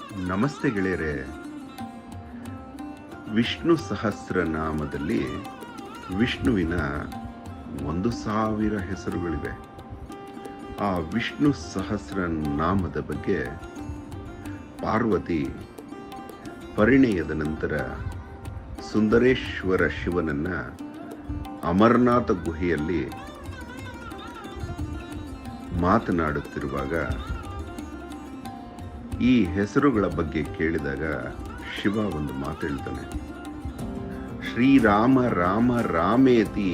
ನಮಸ್ತೆ ಗೆಳೆಯರೆ. ವಿಷ್ಣು ಸಹಸ್ರನಾಮದಲ್ಲಿ ವಿಷ್ಣುವಿನ 1,000 ಹೆಸರುಗಳಿವೆ. ಆ ವಿಷ್ಣು ಸಹಸ್ರನಾಮದ ಬಗ್ಗೆ ಪಾರ್ವತಿ ಪರಿಣಯದ ನಂತರ ಸುಂದರೇಶ್ವರ ಶಿವನನ್ನ ಅಮರನಾಥ ಗುಹೆಯಲ್ಲಿ ಮಾತನಾಡುತ್ತಿರುವಾಗ ಈ ಹೆಸರುಗಳ ಬಗ್ಗೆ ಕೇಳಿದಾಗ ಶಿವ ಒಂದು ಮಾತು ಹೇಳ್ತಾನೆ. ಶ್ರೀರಾಮ ರಾಮ ರಾಮೇತಿ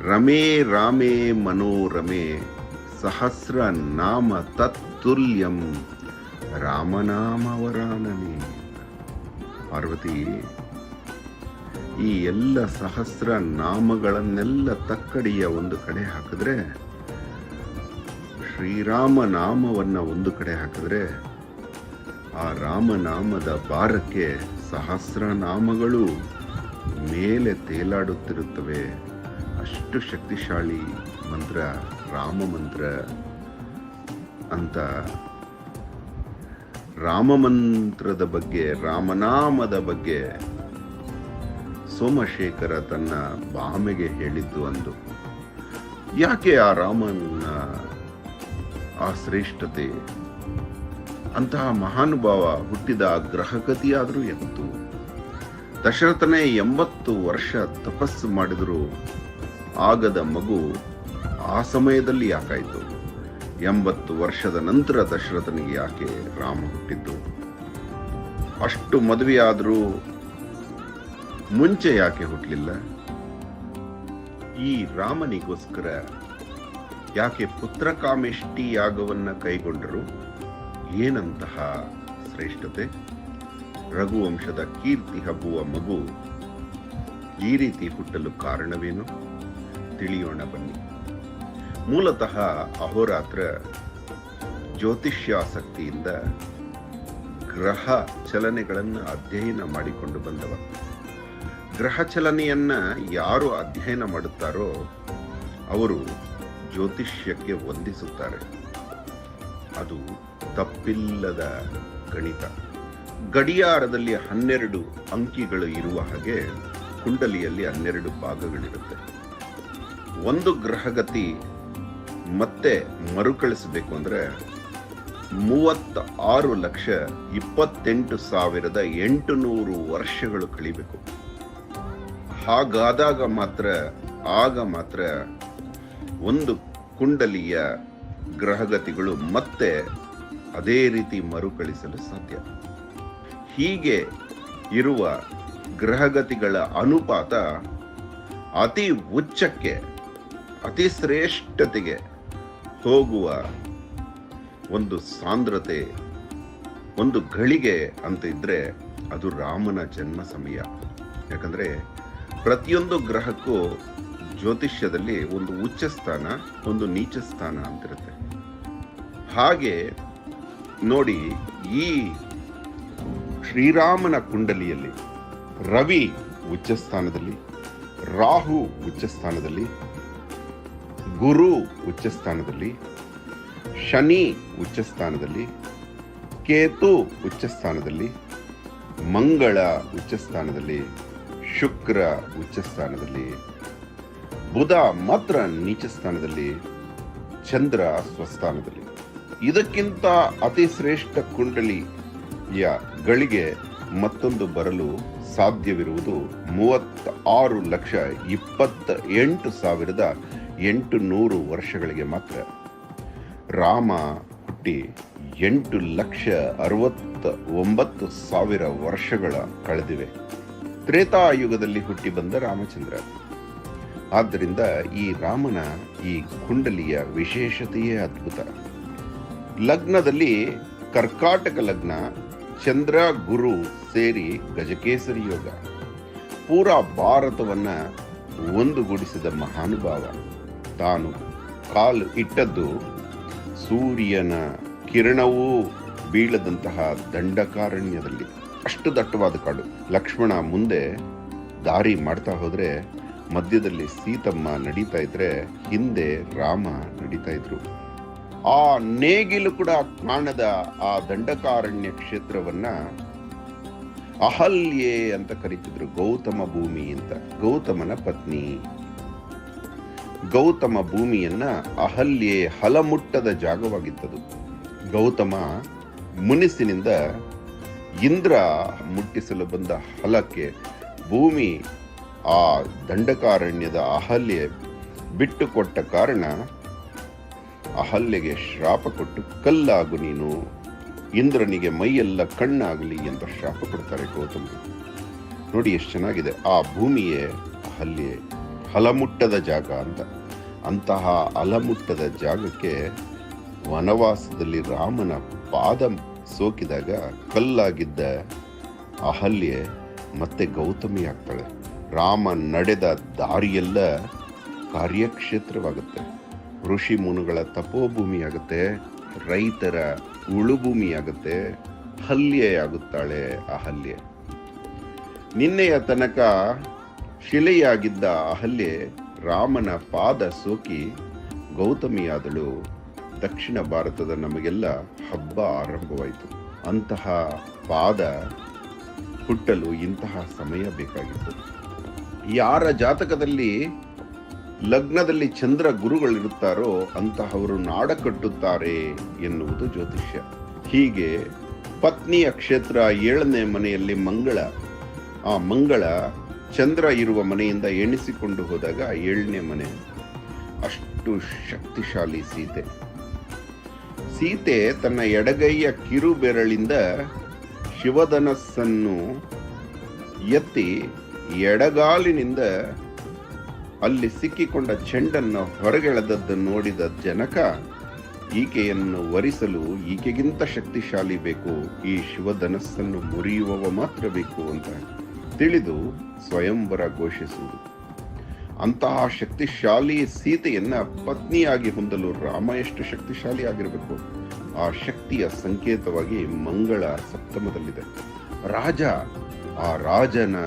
ರಮೇ ರಾಮೇ ಮನೋರಮೆ ಸಹಸ್ರ ನಾಮ ತತ್ತುಲ್ಯಂ ರಾಮನಾಮವರಾನನೆ. ಪಾರ್ವತಿ, ಈ ಎಲ್ಲ ಸಹಸ್ರ ನಾಮಗಳನ್ನೆಲ್ಲ ತಕ್ಕಡಿಯ ಒಂದು ಕಡೆ ಹಾಕಿದ್ರೆ, ಶ್ರೀರಾಮ ನಾಮವನ್ನ ಒಂದು ಕಡೆ ಹಾಕಿದ್ರೆ, ಆ ರಾಮನಾಮದ ಭಾರಕ್ಕೆ ಸಹಸ್ರ ನಾಮಗಳು ಮೇಲೆ ತೇಲಾಡುತ್ತಿರುತ್ತವೆ. ಅಷ್ಟು ಶಕ್ತಿಶಾಲಿ ಮಂತ್ರ ರಾಮ ಮಂತ್ರ ಅಂತ. ರಾಮ ಮಂತ್ರದ ಬಗ್ಗೆ, ರಾಮನಾಮದ ಬಗ್ಗೆ ಸೋಮಶೇಖರ ತನ್ನ ಬಾಮೆಗೆ ಹೇಳಿದ್ದು ಅಂದು. ಯಾಕೆ ಆ ರಾಮನ ಆ ಶ್ರೇಷ್ಠತೆ? ಅಂತಹ ಮಹಾನುಭಾವ ಹುಟ್ಟಿದ ಗ್ರಹಗತಿಯಾದರೂ ಎತ್ತು. ದಶರಥನೇ 80 ವರ್ಷ ತಪಸ್ಸು ಮಾಡಿದರೂ ಆಗದ ಮಗು ಆ ಸಮಯದಲ್ಲಿ ಯಾಕಾಯಿತು? 80 ವರ್ಷದ ನಂತರ ದಶರಥನಿಗೆ ಯಾಕೆ ರಾಮ ಹುಟ್ಟಿದ್ದು? ಅಷ್ಟು ಮದುವೆಯಾದರೂ ಮುಂಚೆ ಯಾಕೆ ಹುಟ್ಟಲಿಲ್ಲ? ಈ ರಾಮನಿಗೋಸ್ಕರ ಯಾಕೆ ಪುತ್ರಕಾಮೇಷ್ಟಿ ಯಾಗವನ್ನ ಕೈಗೊಂಡರು? ಏನಂತಹ ಶ್ರೇಷ್ಠತೆ! ರಘುವಂಶದ ಕೀರ್ತಿ ಹಬ್ಬುವ ಮಗು ಈ ರೀತಿ ಹುಟ್ಟಲು ಕಾರಣವೇನು? ತಿಳಿಯೋಣ ಬನ್ನಿ. ಮೂಲತಃ ಅಹೋರಾತ್ರ ಜ್ಯೋತಿಷ್ಯಾಸಕ್ತಿಯಿಂದ ಗ್ರಹ ಚಲನೆಗಳನ್ನು ಅಧ್ಯಯನ ಮಾಡಿಕೊಂಡು ಬಂದವ. ಗ್ರಹ ಚಲನೆಯನ್ನ ಯಾರು ಅಧ್ಯಯನ ಮಾಡುತ್ತಾರೋ ಅವರು ಜ್ಯೋತಿಷ್ಯಕ್ಕೆ ವಂದಿಸುತ್ತಾರೆ. ಅದು ತಪ್ಪಿಲ್ಲದ ಗಣಿತ. ಗಡಿಯಾರದಲ್ಲಿ 12 ಅಂಕಿಗಳು ಇರುವ ಹಾಗೆ ಕುಂಡಲಿಯಲ್ಲಿ 12 ಭಾಗಗಳಿರುತ್ತೆ. ಒಂದು ಗ್ರಹಗತಿ ಮತ್ತೆ ಮರುಕಳಿಸಬೇಕು ಅಂದ್ರೆ 36,28,800 ವರ್ಷಗಳು ಕಳಿಬೇಕು. ಹಾಗಾದಾಗ ಮಾತ್ರ ಒಂದು ಕುಂಡಲಿಯ ಗ್ರಹಗತಿಗಳು ಮತ್ತೆ ಅದೇ ರೀತಿ ಮರುಕಳಿಸಲು ಸಾಧ್ಯ. ಹೀಗೆ ಇರುವ ಗ್ರಹಗತಿಗಳ ಅನುಪಾತ ಅತಿ ಉಚ್ಚಕ್ಕೆ, ಅತಿ ಶ್ರೇಷ್ಠತೆಗೆ ಹೋಗುವ ಒಂದು ಸಾಂದ್ರತೆ, ಒಂದು ಗಳಿಗೆ ಅಂತ ಇದ್ರೆ ಅದು ರಾಮನ ಜನ್ಮ ಸಮಯ. ಯಾಕಂದ್ರೆ ಪ್ರತಿಯೊಂದು ಗ್ರಹಕ್ಕೂ ಜ್ಯೋತಿಷ್ಯದಲ್ಲಿ ಒಂದು ಉಚ್ಚ ಸ್ಥಾನ, ಒಂದು ನೀಚ ಸ್ಥಾನ ಅಂತಿರುತ್ತೆ. ಹಾಗೆ ನೋಡಿ, ಈ ಶ್ರೀರಾಮನ ಕುಂಡಲಿಯಲ್ಲಿ ರವಿ ಉಚ್ಚ ಸ್ಥಾನದಲ್ಲಿ, ರಾಹು ಉಚ್ಚ ಸ್ಥಾನದಲ್ಲಿ, ಗುರು ಉಚ್ಚ ಸ್ಥಾನದಲ್ಲಿ, ಶನಿ ಉಚ್ಚ ಸ್ಥಾನದಲ್ಲಿ, ಕೇತು ಉಚ್ಚ ಸ್ಥಾನದಲ್ಲಿ, ಮಂಗಳ ಉಚ್ಚ ಸ್ಥಾನದಲ್ಲಿ, ಶುಕ್ರ ಉಚ್ಚ ಸ್ಥಾನದಲ್ಲಿ, ಬುಧ ಮಾತ್ರ ನೀಚ ಸ್ಥಾನದಲ್ಲಿ, ಚಂದ್ರ ಸ್ವಸ್ಥಾನದಲ್ಲಿ. ಇದಕ್ಕಿಂತ ಅತಿ ಶ್ರೇಷ್ಠ ಕುಂಡಲಿಯ ಗಳಿಗೆ ಮತ್ತೊಂದು ಬರಲು ಸಾಧ್ಯವಿರುವುದು 36,28,800 ವರ್ಷಗಳಿಗೆ ಮಾತ್ರ. ರಾಮ ಹುಟ್ಟಿ 8,69,000 ವರ್ಷಗಳ ಕಳೆದಿವೆ. ತ್ರೇತಾಯುಗದಲ್ಲಿ ಹುಟ್ಟಿ ಬಂದ ರಾಮಚಂದ್ರ. ಆದ್ದರಿಂದ ಈ ರಾಮನ ಈ ಕುಂಡಲಿಯ ವಿಶೇಷತೆಯೇ ಅದ್ಭುತ. ಲಗ್ನದಲ್ಲಿ ಕರ್ಕಾಟಕ ಲಗ್ನ, ಚಂದ್ರ ಗುರು ಸೇರಿ ಗಜಕೇಸರಿ ಯೋಗ. ಪೂರಾ ಭಾರತವನ್ನ ಒಂದುಗೂಡಿಸಿದ ಮಹಾನುಭಾವ. ತಾನು ಕಾಲು ಇಟ್ಟದ್ದು ಸೂರ್ಯನ ಕಿರಣವೂ ಬೀಳದಂತಹ ದಂಡಕಾರಣ್ಯದಲ್ಲಿ. ಅಷ್ಟು ದಟ್ಟವಾದ ಕಾಡು. ಲಕ್ಷ್ಮಣ ಮುಂದೆ ದಾರಿ ಮಾಡ್ತಾ ಹೋದ್ರೆ ಮಧ್ಯದಲ್ಲಿ ಸೀತಮ್ಮ ನಡೀತಾ ಇದ್ರೆ ಹಿಂದೆ ರಾಮ ನಡೀತಾ ಇದ್ರು. ಆ ನೇಗಿಲು ಕೂಡ ಕಾಣದ ಆ ದಂಡಕಾರಣ್ಯ ಕ್ಷೇತ್ರವನ್ನ ಅಹಲ್ಯೆ ಅಂತ ಕರೀತಿದ್ರು. ಗೌತಮ ಭೂಮಿ ಅಂತ. ಗೌತಮನ ಪತ್ನಿ ಗೌತಮ ಭೂಮಿಯನ್ನ ಅಹಲ್ಯೆ ಹಲಮುಟ್ಟದ ಜಾಗವಾಗಿತ್ತದು. ಗೌತಮ ಮುನಿಸಿನಿಂದ ಇಂದ್ರ ಮುಟ್ಟಿಸಲು ಬಂದ ಹಲಕ್ಕೆ ಭೂಮಿ ಆ ದಂಡಕಾರಣ್ಯದ ಅಹಲ್ಯೆ ಬಿಟ್ಟುಕೊಟ್ಟ ಕಾರಣ ಅಹಲ್ಯೆಗೆ ಶಾಪ ಕೊಟ್ಟು ಕಲ್ಲಾಗು ನೀನು, ಇಂದ್ರನಿಗೆ ಮೈಯೆಲ್ಲ ಕಣ್ಣಾಗಲಿ ಅಂತ ಶಾಪ ಕೊಡ್ತಾರೆ ಗೌತಮ. ನೋಡಿ ಎಷ್ಟು ಚೆನ್ನಾಗಿದೆ. ಆ ಭೂಮಿಯೇ ಅಹಲ್ಯೆ, ಹಲಮುಟ್ಟದ ಜಾಗ ಅಂತ. ಅಂತಹ ಹಲಮುಟ್ಟದ ಜಾಗಕ್ಕೆ ವನವಾಸದಲ್ಲಿ ರಾಮನ ಪಾದ ಸೋಕಿದಾಗ ಕಲ್ಲಾಗಿದ್ದ ಅಹಲ್ಯೆ ಮತ್ತೆ ಗೌತಮಿ ಆಗ್ತಾಳೆ. ರಾಮ ನಡೆದ ದಾರಿಯೆಲ್ಲ ಕಾರ್ಯಕ್ಷೇತ್ರವಾಗುತ್ತೆ, ಋಷಿ ಮುನುಗಳ ತಪೋಭೂಮಿಯಾಗುತ್ತೆ, ರೈತರ ಉಳುಭೂಮಿಯಾಗುತ್ತೆ, ಹಲ್ಯೆಯಾಗುತ್ತಾಳೆ ಅಹಲ್ಯೆ. ನಿನ್ನೆಯ ತನಕ ಶಿಲೆಯಾಗಿದ್ದ ಅಹಲ್ಯೆ ರಾಮನ ಪಾದ ಸೋಕಿ ಗೌತಮಿಯಾದಳು. ದಕ್ಷಿಣ ಭಾರತದ ನಮಗೆಲ್ಲ ಹಬ್ಬ ಆರಂಭವಾಯಿತು. ಅಂತಹ ಪಾದ ಹುಟ್ಟಲು ಇಂತಹ ಸಮಯ ಬೇಕಾಗಿತ್ತು. ಯಾರ ಜಾತಕದಲ್ಲಿ ಲಗ್ನದಲ್ಲಿ ಚಂದ್ರ ಗುರುಗಳಿರುತ್ತಾರೋ ಅಂತಹವರು ನಾಡ ಕಟ್ಟುತ್ತಾರೆ ಎನ್ನುವುದು ಜ್ಯೋತಿಷ್ಯ. ಹೀಗೆ ಪತ್ನಿಯ ಕ್ಷೇತ್ರ 7ನೇ ಮನೆಯಲ್ಲಿ ಮಂಗಳ. ಆ ಮಂಗಳ ಚಂದ್ರ ಇರುವ ಮನೆಯಿಂದ ಎಣಿಸಿಕೊಂಡು ಹೋದಾಗ 7ನೇ ಮನೆ. ಅಷ್ಟು ಶಕ್ತಿಶಾಲಿ ಸೀತೆ. ಸೀತೆ ತನ್ನ ಎಡಗೈಯ ಕಿರು ಬೆರಳಿಂದ ಶಿವಧನಸ್ಸನ್ನು ಎತ್ತಿ ಎಡಗಾಲಿನಿಂದ ಅಲ್ಲಿ ಸಿಕ್ಕಿಕೊಂಡ ಚೆಂಡನ್ನು ಹೊರಗೆಳೆದದ್ದು ನೋಡಿದ ಜನಕ ಈಕೆಯನ್ನು ವರಿಸಲು ಈಕೆಗಿಂತ ಶಕ್ತಿಶಾಲಿ ಬೇಕು, ಈ ಶಿವಧನಸ್ಸನ್ನು ಮುರಿಯುವವ ಮಾತ್ರ ಬೇಕು ಅಂತ ತಿಳಿದು ಸ್ವಯಂವರ ಘೋಷಿಸುವುದು. ಅಂತಹ ಶಕ್ತಿಶಾಲಿ ಸೀತೆಯನ್ನ ಪತ್ನಿಯಾಗಿ ಹೊಂದಲು ರಾಮ ಎಷ್ಟು ಶಕ್ತಿಶಾಲಿ ಆಗಿರಬೇಕು. ಆ ಶಕ್ತಿಯ ಸಂಕೇತವಾಗಿ ಮಂಗಳ ಸಪ್ತಮದಲ್ಲಿದೆ. ರಾಜ, ಆ ರಾಜನ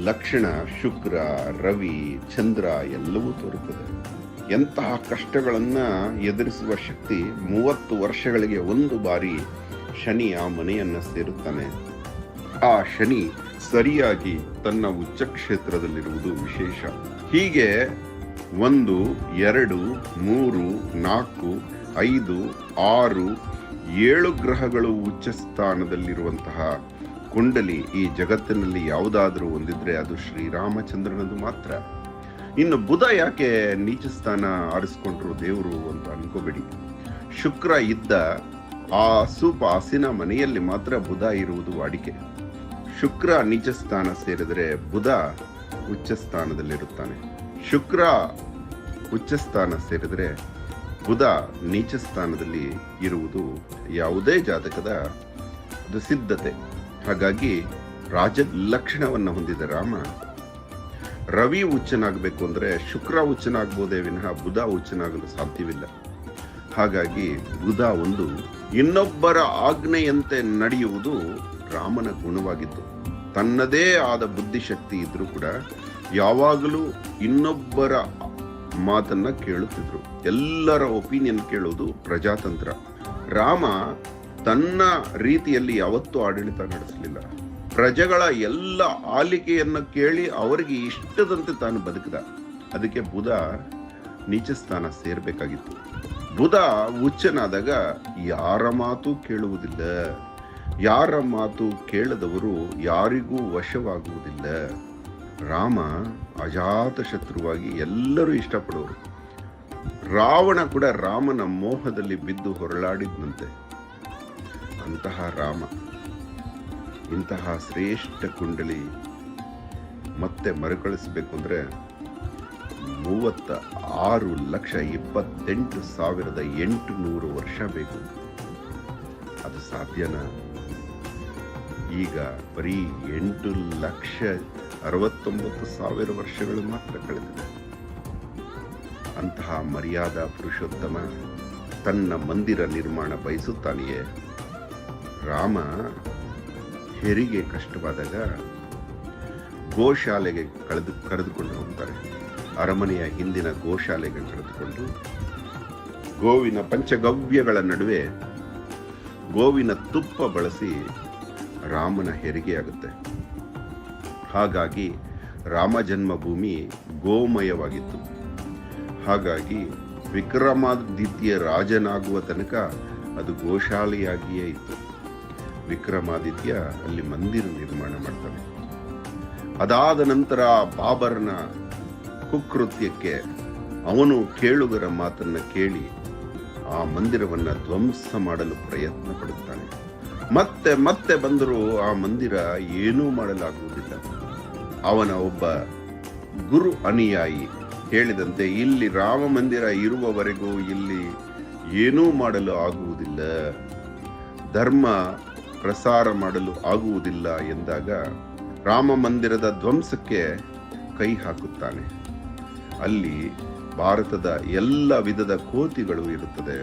ಲಕ್ಷಣ ಶುಕ್ರ, ರವಿ, ಚಂದ್ರ ಎಲ್ಲವೂ ತೋರುತ್ತದೆ. ಎಂತಹ ಕಷ್ಟಗಳನ್ನ ಎದುರಿಸುವ ಶಕ್ತಿ 30 ವರ್ಷಗಳಿಗೆ ಒಂದು ಬಾರಿ ಶನಿ ಆ ಮನೆಯನ್ನ ಸೇರುತ್ತಾನೆ. ಆ ಶನಿ ಸರಿಯಾಗಿ ತನ್ನ ಉಚ್ಚ ಕ್ಷೇತ್ರದಲ್ಲಿರುವುದು ವಿಶೇಷ. ಹೀಗೆ 1, 2, 3, 4, 5, 6, 7 ಗ್ರಹಗಳು ಉಚ್ಚ ಸ್ಥಾನದಲ್ಲಿರುವಂತಹ ಕುಂಡಲಿ ಈ ಜಗತ್ತಿನಲ್ಲಿ ಯಾವುದಾದ್ರೂ ಒಂದಿದ್ರೆ ಅದು ಶ್ರೀರಾಮಚಂದ್ರನದು ಮಾತ್ರ. ಇನ್ನು ಬುಧ ಯಾಕೆ ನೀಚ ಸ್ಥಾನ ಆರಿಸ್ಕೊಂಡ್ರು ದೇವರು ಅಂತ ಅನ್ಕೋಬೇಡಿ. ಶುಕ್ರ ಇದ್ದ ಆ ಹಸಿನ ಮನೆಯಲ್ಲಿ ಮಾತ್ರ ಬುಧ ಇರುವುದು ವಾಡಿಕೆ. ಶುಕ್ರ ನೀಚ ಸ್ಥಾನ ಸೇರಿದರೆ ಬುಧ ಉಚ್ಚ ಸ್ಥಾನದಲ್ಲಿರುತ್ತಾನೆ. ಶುಕ್ರ ಉಚ್ಚ ಸ್ಥಾನ ಸೇರಿದರೆ ಬುಧ ನೀಚ ಸ್ಥಾನದಲ್ಲಿ ಇರುವುದು ಯಾವುದೇ ಜಾತಕದ ಅದು ಸಿದ್ಧತೆ. ಹಾಗಾಗಿ ರಾಜ ಲಕ್ಷಣವನ್ನು ಹೊಂದಿದ ರಾಮ ರವಿ ಉಚ್ಚನಾಗಬೇಕು ಅಂದ್ರೆ ಶುಕ್ರ ಉಚ್ಚನಾಗಬಹುದೇ ವಿನಃ ಬುಧ ಉಚ್ಚನಾಗಲು ಸಾಧ್ಯವಿಲ್ಲ. ಹಾಗಾಗಿ ಬುಧ ಒಂದು ಇನ್ನೊಬ್ಬರ ಆಜ್ಞೆಯಂತೆ ನಡೆಯುವುದು ರಾಮನ ಗುಣವಾಗಿತ್ತು. ತನ್ನದೇ ಆದ ಬುದ್ಧಿಶಕ್ತಿ ಇದ್ರೂ ಕೂಡ ಯಾವಾಗಲೂ ಇನ್ನೊಬ್ಬರ ಮಾತನ್ನ ಕೇಳುತ್ತಿದ್ರು. ಎಲ್ಲರ ಒಪಿನಿಯನ್ ಕೇಳೋದು ಪ್ರಜಾತಂತ್ರ. ರಾಮ ತನ್ನ ರೀತಿಯಲ್ಲಿ ಯಾವತ್ತೂ ಆಡಳಿತ ನಡೆಸಲಿಲ್ಲ. ಪ್ರಜೆಗಳ ಎಲ್ಲ ಆಲಿಕೆಯನ್ನು ಕೇಳಿ ಅವರಿಗೆ ಇಷ್ಟದಂತೆ ತಾನು ಬದುಕಿದ. ಅದಕ್ಕೆ ಬುಧ ನೀಚ ಸ್ಥಾನ ಸೇರ್ಬೇಕಾಗಿತ್ತು. ಬುಧ ಉಚ್ಚನಾದಾಗ ಯಾರ ಮಾತು ಕೇಳುವುದಿಲ್ಲ. ಯಾರ ಮಾತು ಕೇಳದವರು ಯಾರಿಗೂ ವಶವಾಗುವುದಿಲ್ಲ. ರಾಮ ಅಜಾತ ಶತ್ರುವಾಗಿ ಎಲ್ಲರೂ ಇಷ್ಟಪಡೋರು. ರಾವಣ ಕೂಡ ರಾಮನ ಮೋಹದಲ್ಲಿ ಬಿದ್ದು ಹೊರಳಾಡಿದ್ನಂತೆ. ಅಂತಹ ರಾಮ ಇಂತಹ ಶ್ರೇಷ್ಠ ಕುಂಡಲಿ ಮತ್ತೆ ಮರುಕಳಿಸಬೇಕು ಅಂದ್ರೆ 36,28,800 ವರ್ಷ ಬೇಕು. ಅದು ಸಾಧ್ಯನಾ? ಈಗ ಬರೀ 8,69,000 ವರ್ಷಗಳು ಮಾತ್ರ ಕಳೆದಿದೆ. ಅಂತಹ ಮರ್ಯಾದಾ ಪುರುಷೋತ್ತಮ ತನ್ನ ಮಂದಿರ ನಿರ್ಮಾಣ ಬಯಸುತ್ತಾನೆಯೇ? ರಾಮ ಹೆರಿಗೆ ಕಷ್ಟವಾದಾಗ ಗೋಶಾಲೆಗೆ ಕರೆದುಕೊಂಡು ಹೋಗ್ತಾರೆ. ಅರಮನೆಯ ಹಿಂದಿನ ಗೋಶಾಲೆಗೆ ಕರೆದುಕೊಂಡು ಗೋವಿನ ಪಂಚಗವ್ಯಗಳ ನಡುವೆ ಗೋವಿನ ತುಪ್ಪ ಬಳಸಿ ರಾಮನ ಹೆರಿಗೆಯಾಗುತ್ತೆ. ಹಾಗಾಗಿ ರಾಮ ಜನ್ಮಭೂಮಿ ಗೋಮಯವಾಗಿತ್ತು. ಹಾಗಾಗಿ ವಿಕ್ರಮಾದಿತ್ಯ ರಾಜನಾಗುವ ತನಕ ಅದು ಗೋಶಾಲೆಯಾಗಿಯೇ ಇತ್ತು. ವಿಕ್ರಮಾದಿತ್ಯ ಅಲ್ಲಿ ಮಂದಿರ ನಿರ್ಮಾಣ ಮಾಡ್ತಾನೆ. ಅದಾದ ನಂತರ ಬಾಬರನ ಕುಕೃತ್ಯಕ್ಕೆ ಅವನು ಕೇಳುಗರ ಮಾತನ್ನ ಕೇಳಿ ಆ ಮಂದಿರವನ್ನ ಧ್ವಂಸ ಮಾಡಲು ಪ್ರಯತ್ನ ಪಡುತ್ತಾನೆ. ಮತ್ತೆ ಮತ್ತೆ ಬಂದರೂ ಆ ಮಂದಿರ ಏನೂ ಮಾಡಲಾಗುವುದಿಲ್ಲ. ಅವನ ಒಬ್ಬ ಗುರು ಅನುಯಾಯಿ ಹೇಳಿದಂತೆ, ಇಲ್ಲಿ ರಾಮ ಮಂದಿರ ಇರುವವರೆಗೂ ಇಲ್ಲಿ ಏನೂ ಮಾಡಲು ಆಗುವುದಿಲ್ಲ, ಧರ್ಮ ಪ್ರಸಾರ ಮಾಡಲು ಆಗುವುದಿಲ್ಲ ಎಂದಾಗ ರಾಮ ಮಂದಿರದ ಧ್ವಂಸಕ್ಕೆ ಕೈ ಹಾಕುತ್ತಾನೆ. ಅಲ್ಲಿ ಭಾರತದ ಎಲ್ಲ ವಿಧದ ಕೋತಿಗಳು ಇರುತ್ತದೆ.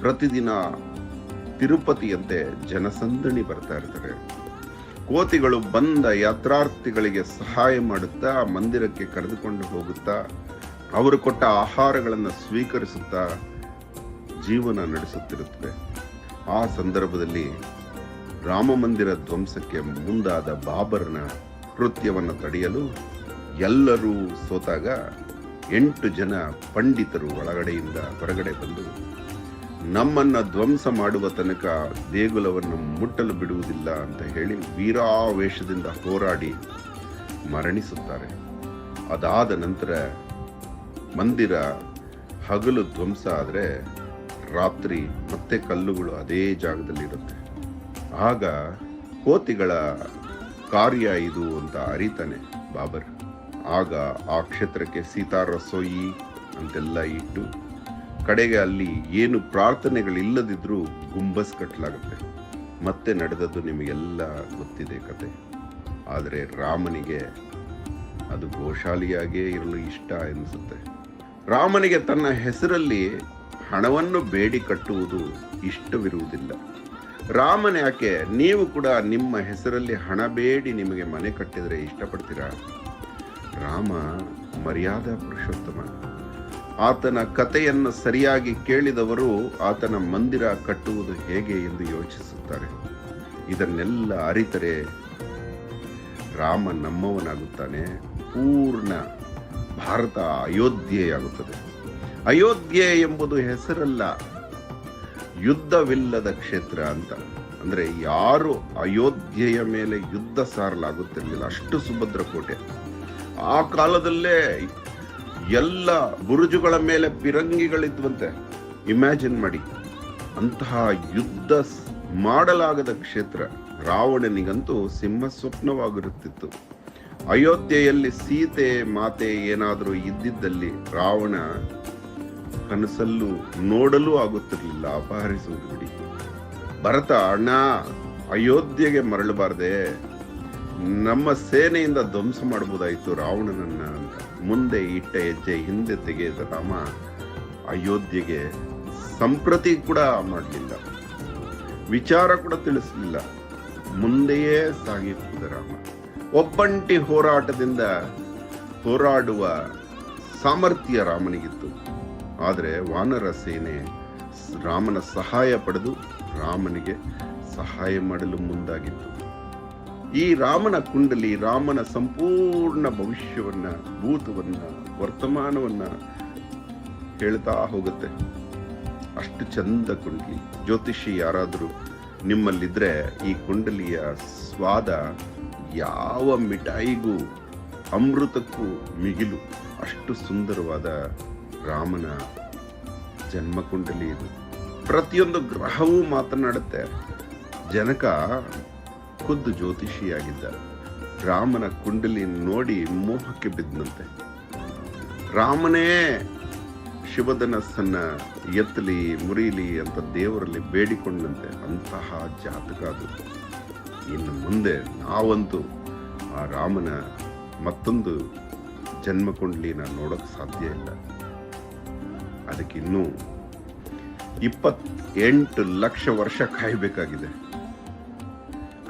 ಪ್ರತಿದಿನ ತಿರುಪತಿಯಂತೆ ಜನಸಂದಣಿ ಬರ್ತಾ ಇರ್ತಾರೆ. ಕೋತಿಗಳು ಬಂದ ಯಾತ್ರಾರ್ಥಿಗಳಿಗೆ ಸಹಾಯ ಮಾಡುತ್ತಾ ಮಂದಿರಕ್ಕೆ ಕರೆದುಕೊಂಡು ಹೋಗುತ್ತಾ ಅವರು ಕೊಟ್ಟ ಆಹಾರಗಳನ್ನು ಸ್ವೀಕರಿಸುತ್ತಾ ಜೀವನ ನಡೆಸುತ್ತಿರುತ್ತದೆ. ಆ ಸಂದರ್ಭದಲ್ಲಿ ರಾಮ ಮಂದಿರ ಧ್ವಂಸಕ್ಕೆ ಮುಂದಾದ ಬಾಬರನ ಕೃತ್ಯವನ್ನು ತಡೆಯಲು ಎಲ್ಲರೂ ಸೋತಾಗ 8 ಜನ ಪಂಡಿತರು ಒಳಗಡೆಯಿಂದ ಹೊರಗಡೆ ಬಂದು ನಮ್ಮನ್ನ ಧ್ವಂಸ ಮಾಡುವ ತನಕ ದೇಗುಲವನ್ನು ಮುಟ್ಟಲು ಬಿಡುವುದಿಲ್ಲ ಅಂತ ಹೇಳಿ ವೀರಾವೇಶದಿಂದ ಹೋರಾಡಿ ಮರಣಿಸುತ್ತಾರೆ. ಅದಾದ ನಂತರ ಮಂದಿರ ಹಗಲು ಧ್ವಂಸ ಆದರೆ ರಾತ್ರಿ ಮತ್ತೆ ಕಲ್ಲುಗಳು ಅದೇ ಜಾಗದಲ್ಲಿ ಇರುತ್ತೆ. ಆಗ ಕೋತಿಗಳ ಕಾರ್ಯ ಇದು ಅಂತ ಅರಿತಾನೆ ಬಾಬರ್. ಆಗ ಆ ಕ್ಷೇತ್ರಕ್ಕೆ ಸೀತಾರಸೋಯಿ ಅಂತೆಲ್ಲ ಇಟ್ಟು ಕಡೆಗೆ ಅಲ್ಲಿ ಏನು ಪ್ರಾರ್ಥನೆಗಳಿಲ್ಲದಿದ್ರೂ ಗುಂಬಸ್ ಕಟ್ಟಲಾಗುತ್ತೆ. ಮತ್ತೆ ನಡೆದದ್ದು ನಿಮಗೆಲ್ಲ ಗೊತ್ತಿದೆ ಕತೆ. ಆದರೆ ರಾಮನಿಗೆ ಅದು ಗೋಶಾಲಿಯಾಗೇ ಇರಲು ಇಷ್ಟ ಎನಿಸುತ್ತೆ. ರಾಮನಿಗೆ ತನ್ನ ಹೆಸರಲ್ಲಿ ಹಣವನ್ನು ಬೇಡಿ ಕಟ್ಟುವುದು ಇಷ್ಟವಿರುವುದಿಲ್ಲ. ರಾಮನ ಯಾಕೆ ನೀವು ಕೂಡ ನಿಮ್ಮ ಹೆಸರಲ್ಲಿ ಹಣ ಬೇಡಿ ನಿಮಗೆ ಮನೆ ಕಟ್ಟಿದರೆ ಇಷ್ಟಪಡ್ತೀರಾ? ರಾಮ ಮರ್ಯಾದಾ ಪುರುಷೋತ್ತಮ. ಆತನ ಕಥೆಯನ್ನು ಸರಿಯಾಗಿ ಕೇಳಿದವರು ಆತನ ಮಂದಿರ ಕಟ್ಟುವುದು ಹೇಗೆ ಎಂದು ಯೋಚಿಸುತ್ತಾರೆ. ಇದನ್ನೆಲ್ಲ ಅರಿತರೆ ರಾಮ ನಮ್ಮವನಾಗುತ್ತಾನೆ. ಪೂರ್ಣ ಭಾರತ ಅಯೋಧ್ಯೆಯಾಗುತ್ತದೆ. ಅಯೋಧ್ಯೆ ಎಂಬುದು ಹೆಸರಲ್ಲ, ಯುದ್ಧವಿಲ್ಲದ ಕ್ಷೇತ್ರ ಅಂತ. ಅಂದ್ರೆ ಯಾರು ಅಯೋಧ್ಯೆಯ ಮೇಲೆ ಯುದ್ಧ ಸಾರಲಾಗುತ್ತಿರಲಿಲ್ಲ, ಅಷ್ಟು ಸುಭದ್ರ ಕೋಟೆ. ಆ ಕಾಲದಲ್ಲೇ ಎಲ್ಲ ಬುರುಜುಗಳ ಮೇಲೆ ಪಿರಂಗಿಗಳಿದ್ವಂತೆ. ಇಮ್ಯಾಜಿನ್ ಮಾಡಿ, ಅಂತಹ ಯುದ್ಧ ಮಾಡಲಾಗದ ಕ್ಷೇತ್ರ. ರಾವಣನಿಗಂತೂ ಸಿಂಹ ಸ್ವಪ್ನವಾಗಿರುತ್ತಿತ್ತು. ಅಯೋಧ್ಯೆಯಲ್ಲಿ ಸೀತೆ ಮಾತೆ ಏನಾದರೂ ಇದ್ದಿದ್ದಲ್ಲಿ ರಾವಣ ಕನಸಲ್ಲೂ ನೋಡಲು ಆಗುತ್ತಿರಲಿಲ್ಲ, ಅಪಹರಿಸುವುದು ಬಿಡಿ. ಭರತ, ಅಣ್ಣ ಅಯೋಧ್ಯೆಗೆ ಮರಳಬಾರ್ದೆ, ನಮ್ಮ ಸೇನೆಯಿಂದ ಧ್ವಂಸ ಮಾಡಬಹುದಾಯಿತು ರಾವಣನನ್ನ ಅಂತ ಮುಂದೆ ಇಟ್ಟ ಹೆಜ್ಜೆ ಹಿಂದೆ ತೆಗೆದ ರಾಮ ಅಯೋಧ್ಯೆಗೆ ಸಂಪ್ರತಿ ಕೂಡ ಮಾಡಲಿಲ್ಲ, ವಿಚಾರ ಕೂಡ ತಿಳಿಸಲಿಲ್ಲ. ಮುಂದೆಯೇ ಸಾಗಿರುತ್ತದೆ ರಾಮ. ಒಬ್ಬಂಟಿ ಹೋರಾಟದಿಂದ ಹೋರಾಡುವ ಸಾಮರ್ಥ್ಯ ರಾಮನಿಗಿತ್ತು. ಆದರೆ ವಾನರ ಸೇನೆ ರಾಮನ ಸಹಾಯ ಪಡೆದು ರಾಮನಿಗೆ ಸಹಾಯ ಮಾಡಲು ಮುಂದಾಗಿತ್ತು. ಈ ರಾಮನ ಕುಂಡಲಿ ರಾಮನ ಸಂಪೂರ್ಣ ಭವಿಷ್ಯವನ್ನ, ಭೂತವನ್ನ, ವರ್ತಮಾನವನ್ನ ಹೇಳ್ತಾ ಹೋಗುತ್ತೆ. ಅಷ್ಟು ಚಂದ ಕುಂಡಲಿ. ಜ್ಯೋತಿಷಿ ಯಾರಾದರೂ ನಿಮ್ಮಲ್ಲಿದ್ರೆ ಈ ಕುಂಡಲಿಯ ಸ್ವಾದ ಯಾವ ಮಿಠಾಯಿಗೂ ಅಮೃತಕ್ಕೂ ಮಿಗಿಲು. ಅಷ್ಟು ಸುಂದರವಾದ ರಾಮನ ಜನ್ಮಕುಂಡಲಿ ಇದು. ಪ್ರತಿಯೊಂದು ಗ್ರಹವೂ ಮಾತನಾಡುತ್ತೆ. ಜನಕ ಖುದ್ದು ಜ್ಯೋತಿಷಿಯಾಗಿದ್ದ. ರಾಮನ ಕುಂಡಲಿ ನೋಡಿ ಮೋಹಕ್ಕೆ ಬಿದ್ದಂತೆ. ರಾಮನೇ ಶಿವಧನಸ್ಸನ್ನ ಎತ್ತಲಿ ಮುರಿಯಲಿ ಅಂತ ದೇವರಲ್ಲಿ ಬೇಡಿಕೊಂಡಂತೆ. ಅಂತಹ ಜಾತಕ ಅದು. ಇನ್ನು ಮುಂದೆ ನಾವಂತೂ ಆ ರಾಮನ ಮತ್ತೊಂದು ಜನ್ಮಕುಂಡಲಿನ ನೋಡೋಕೆ ಸಾಧ್ಯ ಇಲ್ಲ. ಅದಕ್ಕಿನ್ನೂ 28 ಲಕ್ಷ ವರ್ಷ ಕಾಯಬೇಕಾಗಿದೆ.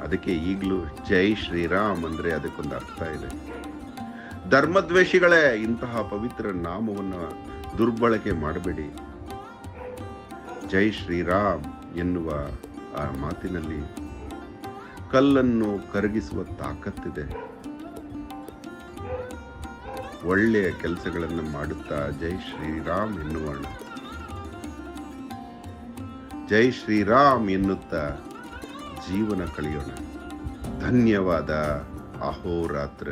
ಅದಕ್ಕೆ ಈಗಲೂ ಜೈ ಶ್ರೀರಾಮ್ ಅಂದ್ರೆ ಅದಕ್ಕೊಂದು ಅರ್ಥ ಇದೆ. ಧರ್ಮದ್ವೇಷಿಗಳೇ, ಇಂತಹ ಪವಿತ್ರ ನಾಮವನ್ನು ದುರ್ಬಳಕೆ ಮಾಡಬೇಡಿ. ಜೈ ಶ್ರೀರಾಮ್ ಎನ್ನುವ ಆ ಮಾತಿನಲ್ಲಿ ಕಲ್ಲನ್ನು ಕರಗಿಸುವ ತಾಕತ್ತಿದೆ. ಒಳ್ಳೆಯ ಕೆಲಸಗಳನ್ನು ಮಾಡುತ್ತಾ ಜೈ ಶ್ರೀರಾಮ್ ಎನ್ನುವಣ. ಜೈ ಶ್ರೀರಾಮ್ ಎನ್ನುತ್ತಾ ಜೀವನ ಕಳೆಯೋಣ. ಧನ್ಯವಾದ. ಅಹೋರಾತ್ರ.